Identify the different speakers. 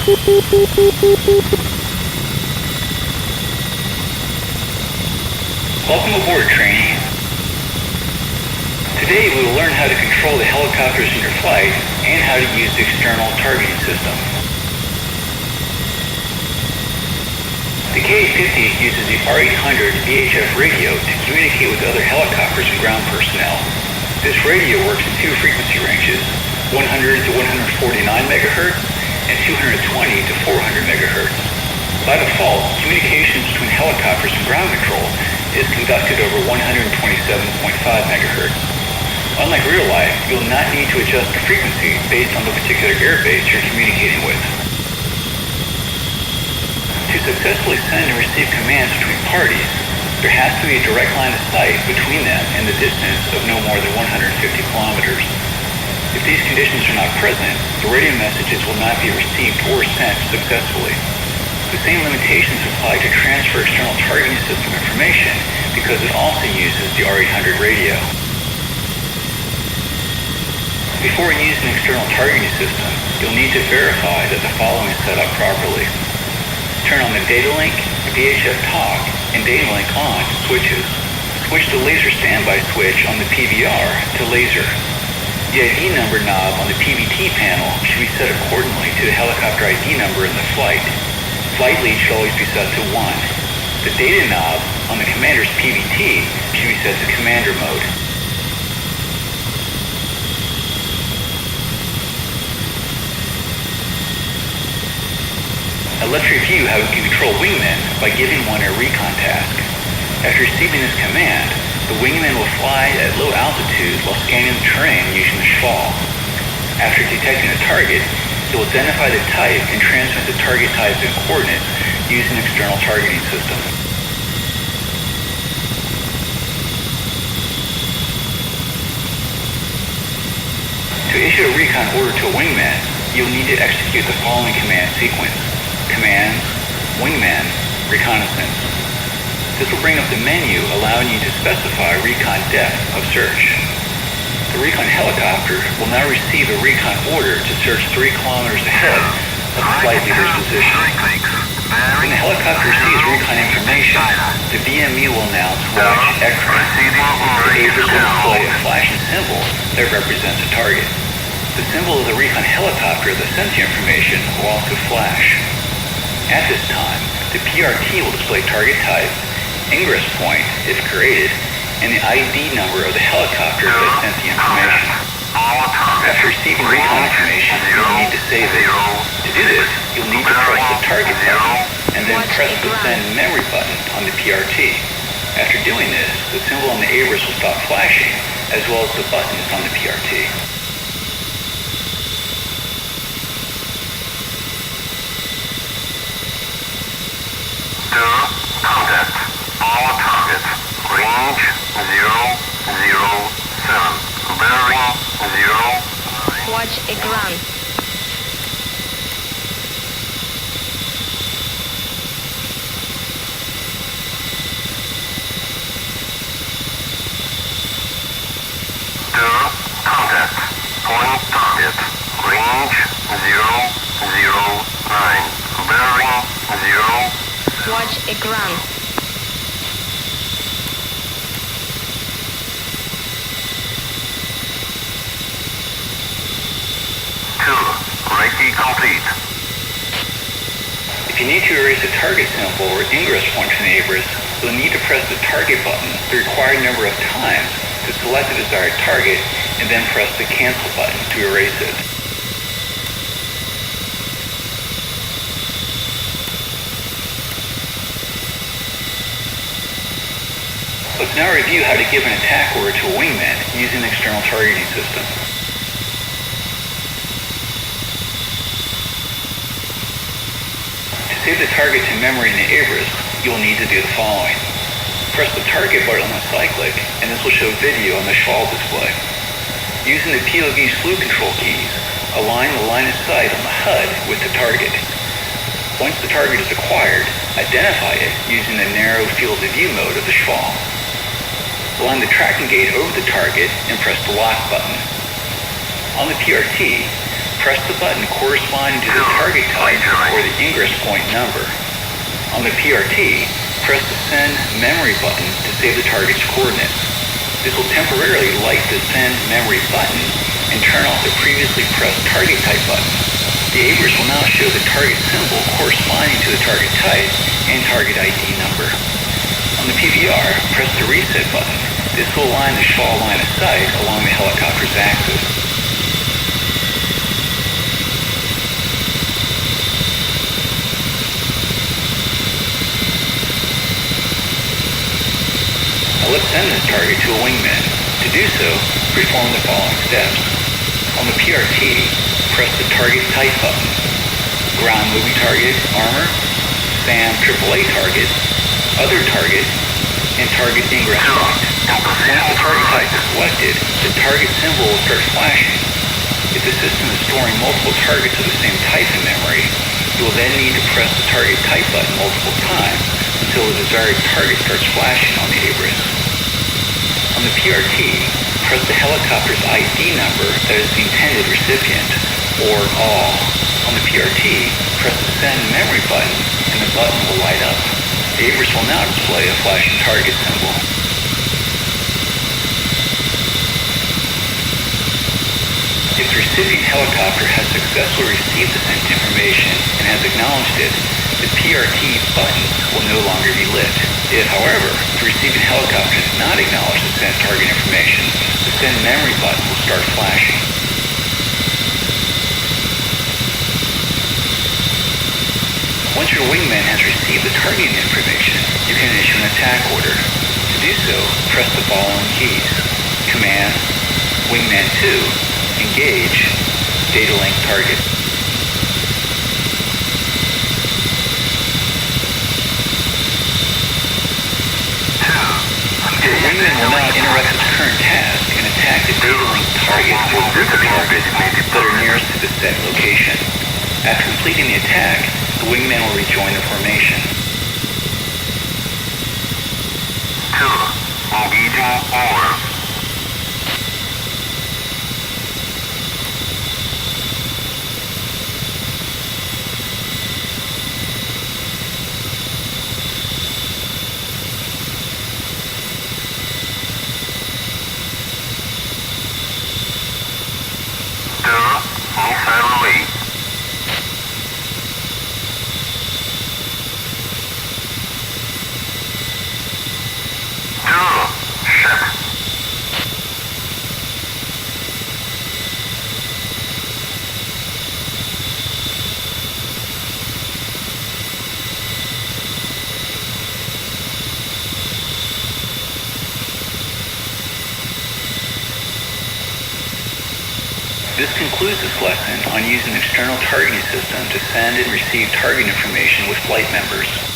Speaker 1: Welcome aboard, trainee. Today we will learn how to control the helicopters in your flight and how to use the external targeting system. The Ka-50 uses the R800 VHF radio to communicate with other helicopters and ground personnel. This radio works in two frequency ranges, 100 to 149 MHz and 220 to 400 MHz. By default, communications between helicopters and ground control is conducted over 127.5 MHz. Unlike real life, you will not need to adjust the frequency based on the particular airbase you're communicating with. To successfully send and receive commands between parties, there has to be a direct line of sight between them and the distance of no more than 150 kilometers. If these conditions are not present, the radio messages will not be received or sent successfully. The same limitations apply to transfer external targeting system information because it also uses the R800 radio. Before using the external targeting system, you'll need to verify that the following is set up properly. Turn on the Datalink, VHF talk, and Datalink on switches. Switch the laser standby switch on the PVR to laser. The ID number knob on the PVT panel should be set accordingly to the helicopter ID number in the flight. Flight lead should always be set to 1. The data knob on the commander's PVT should be set to commander mode. Now let's review how we can control wingmen by giving one a recon task. After receiving this command, the wingman will fly at low altitude while scanning the terrain using the schwall. After detecting a target, he will identify the type and transmit the target type and coordinates using the external targeting system. To issue a recon order to a wingman, you'll need to execute the following command sequence. Commands, wingman, reconnaissance. This will bring up the menu allowing you to specify recon depth of search. The recon helicopter will now receive a recon order to search 3 kilometers ahead of the flight leader's position. When the helicopter receives recon information, the VMU will announce watch X-ray. The Avis will display a flashing symbol that represents a target. The symbol of the recon helicopter that sends the information will also flash. At this time, the PRT will display target type, ingress point, if created, and the ID number of the helicopter that sent the information. After receiving recon information, you'll need to save it. To do this, you'll need to press the target button and then press the send memory button on the PRT. After doing this, the symbol on the Avis will stop flashing, as well as the buttons on the PRT.
Speaker 2: Contact. All targets. Range 007. Bearing 0.
Speaker 3: Watch a ground.
Speaker 2: Contact. Point target. Range 009. Bearing 0.
Speaker 3: Watch a ground.
Speaker 2: Reiki complete.
Speaker 1: If you need to erase a target symbol or ingress point from the Avis, you'll need to press the target button the required number of times to select the desired target and then press the cancel button to erase it. Let's now review how to give an attack order to a wingman using the external targeting system. To save the target to memory in the Avis, you'll need to do the following. Press the target button on the cyclic, and this will show video on the schwall display. Using the POV slew control keys, align the line of sight on the HUD with the target. Once the target is acquired, identify it using the narrow field of view mode of the schwall. Align the tracking gate over the target and press the lock button. On the PRT, Press the button corresponding to the target type or the ingress point number. On the PRT, press the Send Memory button to save the target's coordinates. This will temporarily light the Send Memory button and turn off the previously pressed target type button. The ABRIS will now show the target symbol corresponding to the target type and target ID number. On the PVR, press the Reset button. This will align the SHWA line of sight along the helicopter's axis. Now let's send this target to a wingman. To do so, perform the following steps. On the PRT, press the Target Type button. Ground Moving Target, Armor, SAM AAA Target, Other Target, and Target Ingress Point. Once the target type is selected, the target symbol will start flashing. If the system is storing multiple targets of the same type in memory, you will then need to press the Target Type button multiple times until the desired target starts flashing on the ABRIS. On the PRT, press the helicopter's ID number that is the intended recipient, or all. On the PRT, press the Send Memory button and the button will light up. The ABRIS will now display a flashing target symbol. If the recipient helicopter has successfully received the sent information and has acknowledged it, the PRT buttons will no longer be lit. If, however, the receiving helicopter does not acknowledge the sent target information, the Send Memory button will start flashing. Once your wingman has received the targeting information, you can issue an attack order. To do so, press the following keys: Command, Wingman 2, Engage, Datalink Target. Your wingman will now interrupt its current task and attack the Datalink target or group of targets that are nearest to the set location. After completing the attack, the wingman will rejoin the formation.
Speaker 2: 2. Engaging over. Missile release. 2. Ship.
Speaker 1: This concludes this lesson on using an external targeting system to send and receive target information with flight members.